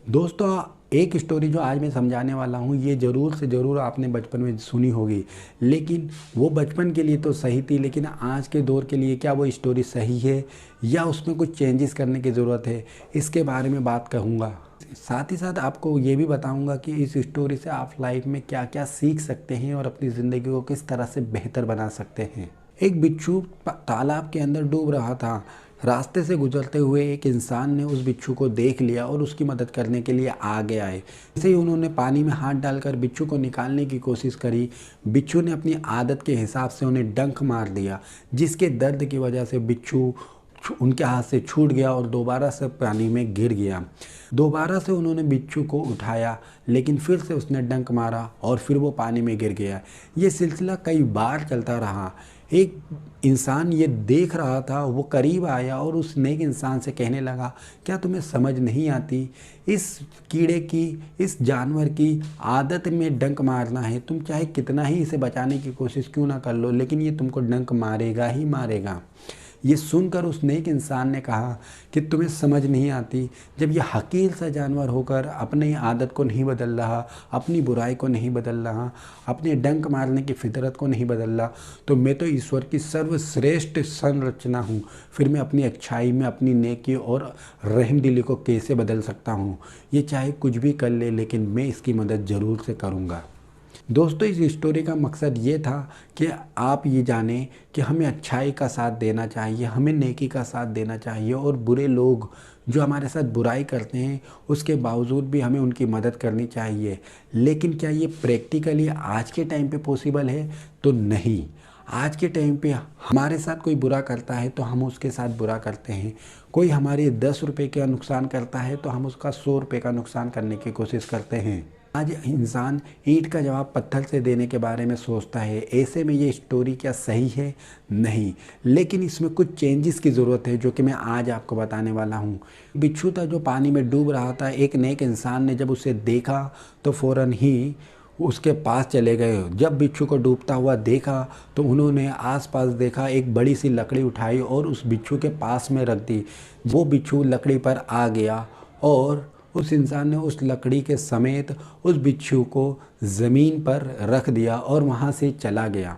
दोस्तों, एक स्टोरी जो आज मैं समझाने वाला हूँ ये ज़रूर से ज़रूर आपने बचपन में सुनी होगी। लेकिन वो बचपन के लिए तो सही थी, लेकिन आज के दौर के लिए क्या वो स्टोरी सही है या उसमें कुछ चेंजेस करने की ज़रूरत है, इसके बारे में बात कहूँगा। साथ ही साथ आपको ये भी बताऊँगा कि इस स्टोरी से आप लाइफ में क्या क्या सीख सकते हैं और अपनी ज़िंदगी को किस तरह से बेहतर बना सकते हैं। एक बिच्छू तालाब के अंदर डूब रहा था। रास्ते से गुजरते हुए एक इंसान ने उस बिच्छू को देख लिया और उसकी मदद करने के लिए आगे आए। जैसे ही उन्होंने पानी में हाथ डालकर बिच्छू को निकालने की कोशिश करी, बिच्छू ने अपनी आदत के हिसाब से उन्हें डंक मार दिया, जिसके दर्द की वजह से बिच्छू उनके हाथ से छूट गया और दोबारा से पानी में गिर गया। दोबारा से उन्होंने बिच्छू को उठाया, लेकिन फिर से उसने डंक मारा और फिर वो पानी में गिर गया। ये सिलसिला कई बार चलता रहा। एक इंसान ये देख रहा था, वो करीब आया और उस नेक इंसान से कहने लगा, क्या तुम्हें समझ नहीं आती, इस कीड़े की, इस जानवर की आदत में डंक मारना है। तुम चाहे कितना ही इसे बचाने की कोशिश क्यों ना कर लो, लेकिन ये तुमको डंक मारेगा ही मारेगा। ये सुनकर उस नेक इंसान ने कहा कि तुम्हें समझ नहीं आती, जब ये हकीर सा जानवर होकर अपनी आदत को नहीं बदल रहा, अपनी बुराई को नहीं बदल रहा, अपने डंक मारने की फितरत को नहीं बदल रहा, तो मैं तो ईश्वर की सर्वश्रेष्ठ संरचना हूँ। फिर मैं अपनी अच्छाई में अपनी नेकी और रहमदिली को कैसे बदल सकता हूँ। ये चाहे कुछ भी कर ले, लेकिन मैं इसकी मदद ज़रूर से करूँगा। दोस्तों, इस स्टोरी का मकसद ये था कि आप ये जानें कि हमें अच्छाई का साथ देना चाहिए, हमें नेकी का साथ देना चाहिए, और बुरे लोग जो हमारे साथ बुराई करते हैं उसके बावजूद भी हमें उनकी मदद करनी चाहिए। लेकिन क्या ये प्रैक्टिकली आज के टाइम पे पॉसिबल है? तो नहीं। आज के टाइम पे हमारे साथ कोई बुरा करता है तो हम उसके साथ बुरा करते हैं। कोई हमारे 10 रुपये का नुकसान करता है तो हम उसका 100 रुपये का नुकसान करने की कोशिश करते हैं। आज इंसान ईंट का जवाब पत्थर से देने के बारे में सोचता है। ऐसे में ये स्टोरी क्या सही है? नहीं। लेकिन इसमें कुछ चेंजेस की ज़रूरत है, जो कि मैं आज आपको बताने वाला हूँ। बिच्छू था जो पानी में डूब रहा था। एक नेक इंसान ने जब उसे देखा तो फ़ौरन ही उसके पास चले गए। जब बिच्छू को डूबता हुआ देखा तो उन्होंने आसपास देखा, एक बड़ी सी लकड़ी उठाई और उस बिच्छू के पास में रख दी। वो बिच्छू लकड़ी पर आ गया और उस इंसान ने उस लकड़ी के समेत उस बिच्छू को ज़मीन पर रख दिया और वहाँ से चला गया।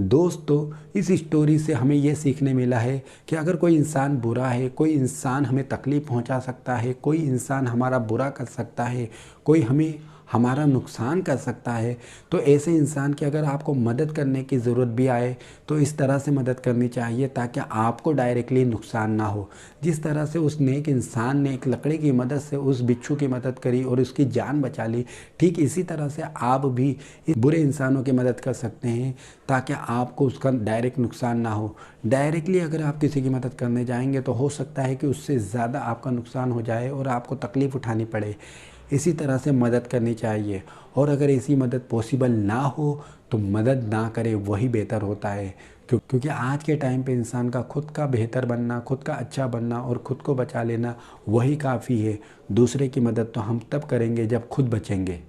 दोस्तों, इस स्टोरी से हमें यह सीखने मिला है कि अगर कोई इंसान बुरा है, कोई इंसान हमें तकलीफ़ पहुँचा सकता है, कोई इंसान हमारा बुरा कर सकता है, कोई हमारा नुकसान कर सकता है, तो ऐसे इंसान की अगर आपको मदद करने की ज़रूरत भी आए तो इस तरह से मदद करनी चाहिए ताकि आपको डायरेक्टली नुकसान ना हो। जिस तरह से उस नेक इंसान ने एक लकड़ी की मदद से उस बिच्छू की मदद करी और उसकी जान बचा ली, ठीक इसी तरह से आप भी इस बुरे इंसानों की मदद कर सकते हैं ताकि आपको उसका डायरेक्ट नुकसान ना हो। डायरेक्टली अगर आप किसी की मदद करने जाएंगे तो हो सकता है कि उससे ज़्यादा आपका नुकसान हो जाए और आपको तकलीफ़ उठानी पड़े। इसी तरह से मदद करनी चाहिए, और अगर ऐसी मदद पॉसिबल ना हो तो मदद ना करें, वही बेहतर होता है। क्योंकि आज के टाइम पे इंसान का खुद का बेहतर बनना, खुद का अच्छा बनना और खुद को बचा लेना वही काफ़ी है। दूसरे की मदद तो हम तब करेंगे जब खुद बचेंगे।